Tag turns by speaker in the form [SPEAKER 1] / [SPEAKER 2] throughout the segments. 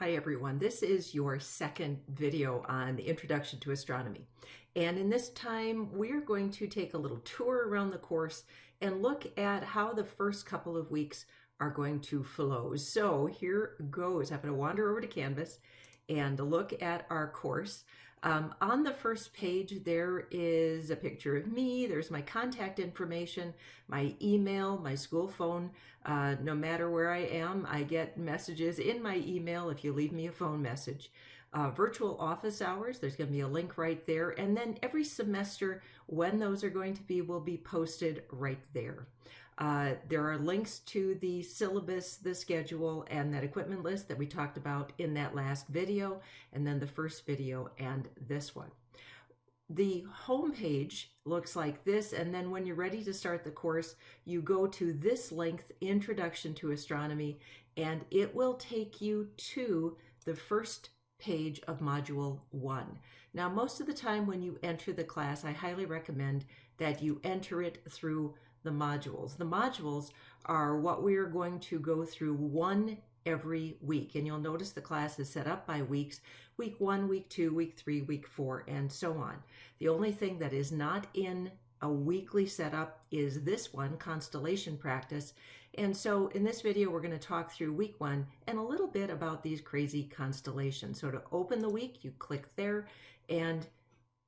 [SPEAKER 1] Hi everyone, this is your second video on the Introduction to Astronomy. And in this time, we're going to take a little tour around the course and look at how the first couple of weeks are going to flow. So here goes. I'm going to wander over to Canvas and look at our course. On the first page, there is a picture of me. There's my contact information, my email, my school phone. No matter where I am, I get messages in my email if you leave me a phone message. Virtual office hours, there's going to be a link right there. And then every semester, when those are going to be, will be posted right there. There are links to the syllabus, the schedule, and that equipment list that we talked about in that last video, and then the first video and this one. The home page looks like this, and then when you're ready to start the course, you go to this link, Introduction to Astronomy, and it will take you to the first page of Module 1. Now, most of the time when you enter the class, I highly recommend that you enter it through the modules. The modules are what we are going to go through one every week, and you'll notice the class is set up by weeks: week 1, week 2, week 3, week 4, and so on. The only thing that is not in a weekly setup is this one, Constellation Practice. And so in this video, we're going to talk through week 1 and a little bit about these crazy constellations. So to open the week, you click there, and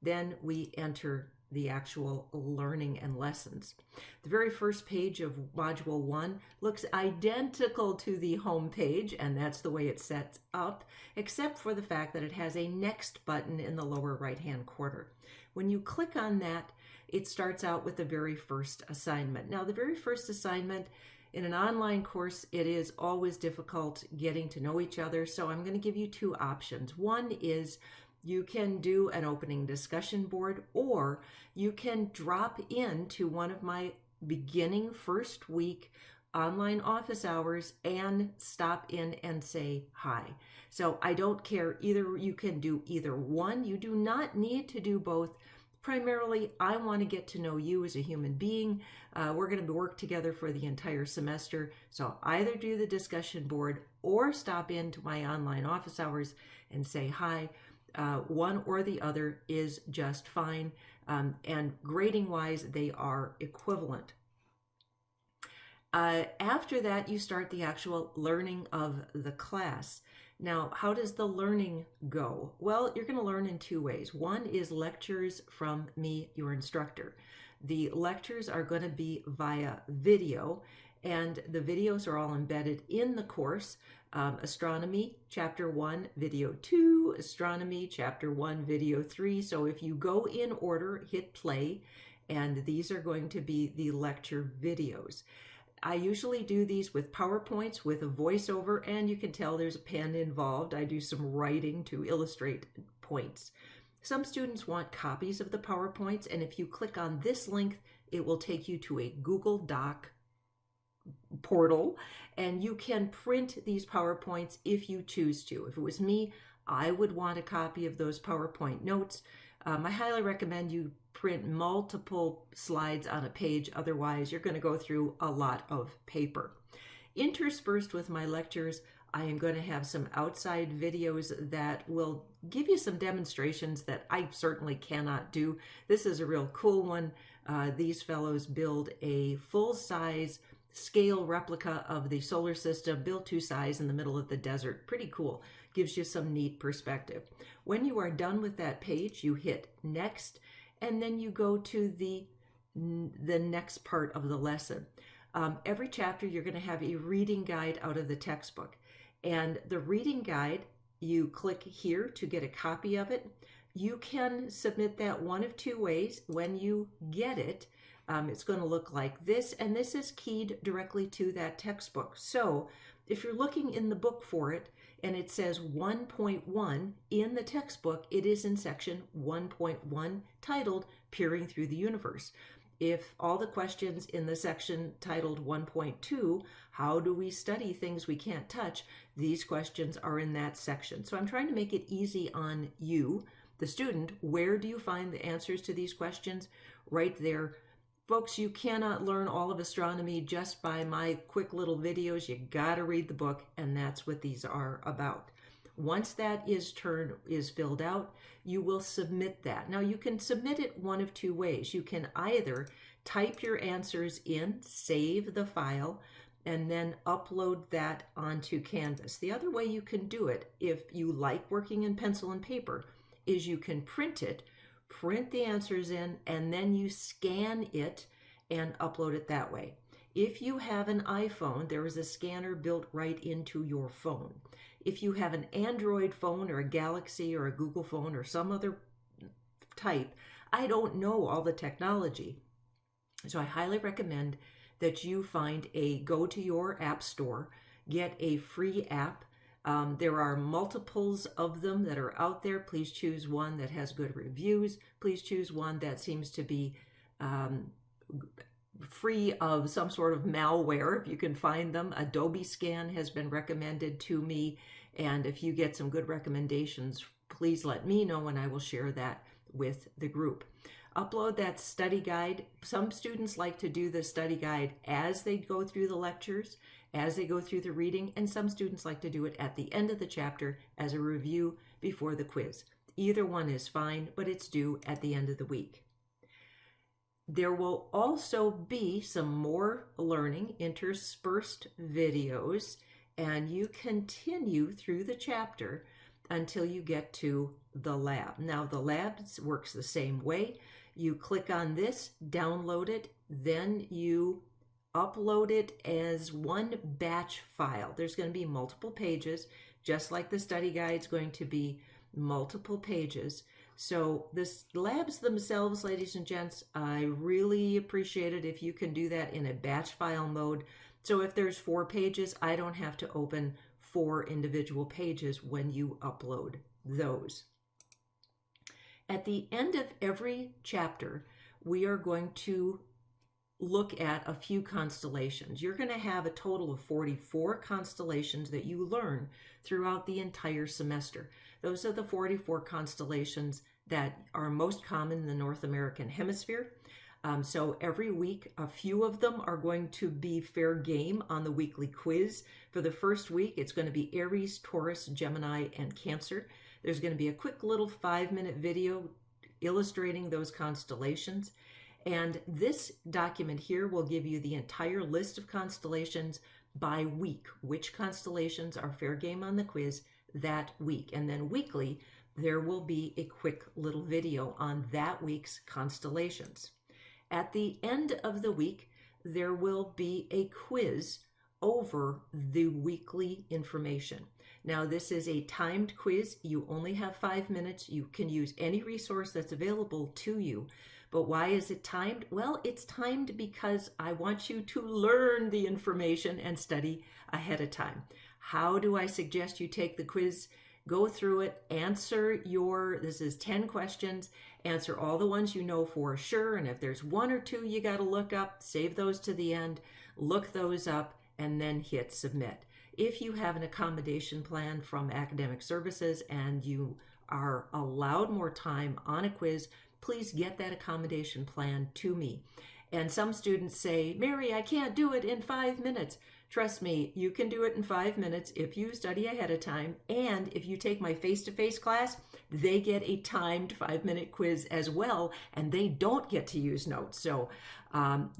[SPEAKER 1] then we enter the actual learning and lessons. The very first page of Module 1 looks identical to the home page, and that's the way it's set up, except for the fact that it has a next button in the lower right-hand corner. When you click on that, it starts out with the very first assignment. Now, the very first assignment in an online course, it is always difficult getting to know each other, so I'm going to give you two options. One is you can do an opening discussion board, or you can drop into one of my beginning first week online office hours and stop in and say hi. So I don't care either. You can do either one. You do not need to do both. Primarily, I want to get to know you as a human being. We're going to work together for the entire semester. So either do the discussion board or stop into my online office hours and say hi. One or the other is just fine, and grading wise they are equivalent. After that, you start the actual learning of the class. Now, how does the learning go? Well, you're going to learn in two ways. One is lectures from me, your instructor. The lectures are going to be via video, and the videos are all embedded in the course. Astronomy, Chapter 1, Video 2, Astronomy, Chapter 1, Video 3. So if you go in order, hit play, and these are going to be the lecture videos. I usually do these with PowerPoints with a voiceover, and you can tell there's a pen involved. I do some writing to illustrate points. Some students want copies of the PowerPoints, and if you click on this link, it will take you to a Google Doc portal, and you can print these PowerPoints if you choose to. If it was me, I would want a copy of those PowerPoint notes. I highly recommend you print multiple slides on a page, otherwise you're going to go through a lot of paper. Interspersed with my lectures, I am going to have some outside videos that will give you some demonstrations that I certainly cannot do. This is a real cool one. These fellows build a full-size scale replica of the solar system, built to size in the middle of the desert. Pretty cool. Gives you some neat perspective. When you are done with that page, you hit next, and then you go to the next part of the lesson. Every chapter, you're going to have a reading guide out of the textbook. And the reading guide, you click here to get a copy of it. You can submit that one of two ways. When you get it, it's going to look like this, and this is keyed directly to that textbook. So if you're looking in the book for it and it says 1.1 in the textbook, it is in section 1.1 titled Peering Through the Universe. If all the questions in the section titled 1.2, how do we study things we can't touch, these questions are in that section. So I'm trying to make it easy on you, the student. Where do you find the answers to these questions? Right there. Folks, you cannot learn all of astronomy just by my quick little videos. You gotta read the book, and that's what these are about. Once that is filled out, you will submit that. Now you can submit it one of two ways. You can either type your answers in, save the file, and then upload that onto Canvas. The other way you can do it, if you like working in pencil and paper, is you can print it, print the answers in, and then you scan it and upload it that way. If you have an iPhone, there is a scanner built right into your phone. If you have an Android phone or a Galaxy or a Google phone or some other type, I don't know all the technology. So I highly recommend that you go to your app store, get a free app. There are multiples of them that are out there. Please choose one that has good reviews. Please choose one that seems to be free of some sort of malware, if you can find them. Adobe Scan has been recommended to me, and if you get some good recommendations, please let me know and I will share that with the group. Upload that study guide. Some students like to do the study guide as they go through the lectures, as they go through the reading, and some students like to do it at the end of the chapter as a review before the quiz. Either one is fine, but it's due at the end of the week. There will also be some more learning, interspersed videos, and you continue through the chapter until you get to the lab. Now, the lab works the same way. You click on this, download it, then you upload it as one batch file. There's going to be multiple pages, just like the study guide is going to be multiple pages. So the labs themselves, ladies and gents, I really appreciate it if you can do that in a batch file mode. So if there's 4 pages, I don't have to open 4 individual pages when you upload those. At the end of every chapter, we are going to look at a few constellations. You're going to have a total of 44 constellations that you learn throughout the entire semester. Those are the 44 constellations that are most common in the North American hemisphere. So every week, a few of them are going to be fair game on the weekly quiz. For the first week, it's going to be Aries, Taurus, Gemini, and Cancer. There's going to be a quick little 5-minute video illustrating those constellations. And this document here will give you the entire list of constellations by week, which constellations are fair game on the quiz that week. And then weekly, there will be a quick little video on that week's constellations. At the end of the week, there will be a quiz over the weekly information. Now, this is a timed quiz. You only have 5 minutes. You can use any resource that's available to you. But why is it timed? Well, it's timed because I want you to learn the information and study ahead of time. How do I suggest you take the quiz? Go through it, this is 10 questions, answer all the ones you know for sure, and if there's 1 or 2 you got to look up, save those to the end, look those up, and then hit submit. If you have an accommodation plan from academic services and you are allowed more time on a quiz, please get that accommodation plan to me. And some students say, Mary, I can't do it in 5 minutes. Trust me, you can do it in 5 minutes if you study ahead of time. And if you take my face-to-face class, they get a timed 5-minute quiz as well, and they don't get to use notes. So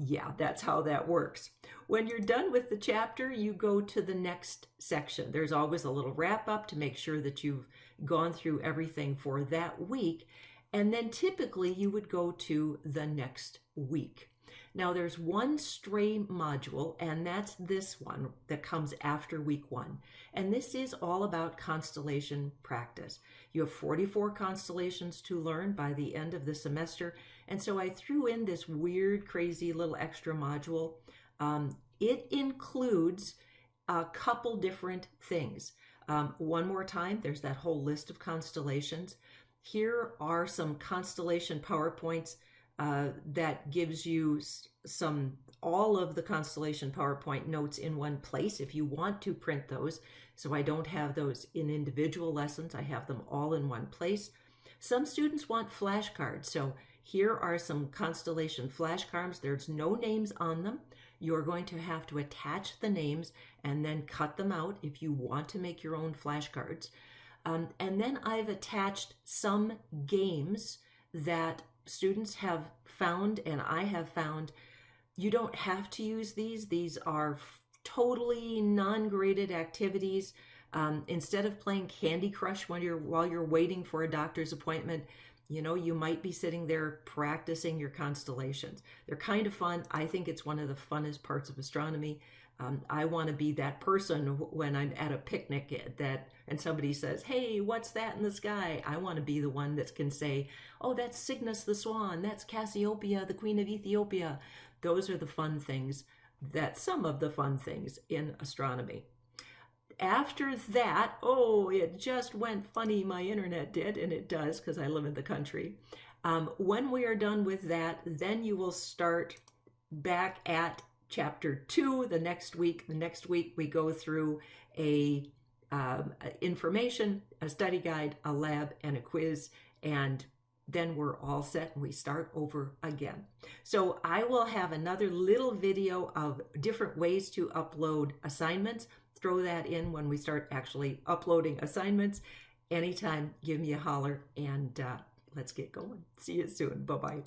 [SPEAKER 1] yeah, that's how that works. When you're done with the chapter, you go to the next section. There's always a little wrap-up to make sure that you've gone through everything for that week. And then typically you would go to the next week. Now there's one stray module, and that's this one that comes after week 1. And this is all about constellation practice. You have 44 constellations to learn by the end of the semester. And so I threw in this weird, crazy little extra module. It includes a couple different things. One more time, there's that whole list of constellations. Here are some constellation PowerPoints that gives you all of the constellation PowerPoint notes in one place if you want to print those. So I don't have those in individual lessons. I have them all in one place. Some students want flashcards. So here are some constellation flashcards. There's no names on them. You're going to have to attach the names and then cut them out if you want to make your own flashcards. And then I've attached some games that students have found and I have found. You don't have to use these. These are totally non-graded activities. Instead of playing Candy Crush while you're waiting for a doctor's appointment, you might be sitting there practicing your constellations. They're kind of fun. I think it's one of the funnest parts of astronomy. I want to be that person when I'm at a picnic and somebody says, "Hey, what's that in the sky?" I want to be the one that can say, "Oh, that's Cygnus the swan. That's Cassiopeia, the Queen of Ethiopia." Those are the fun things, some of the fun things in astronomy. After that, it just went funny, my internet did, and it does because I live in the country. When we are done with that, then you will start back at Chapter 2 the next week. The next week we go through information, a study guide, a lab, and a quiz, and then we're all set and we start over again. So I will have another little video of different ways to upload assignments. Throw that in when we start actually uploading assignments. Anytime, give me a holler, and let's get going. See you soon. Bye-bye.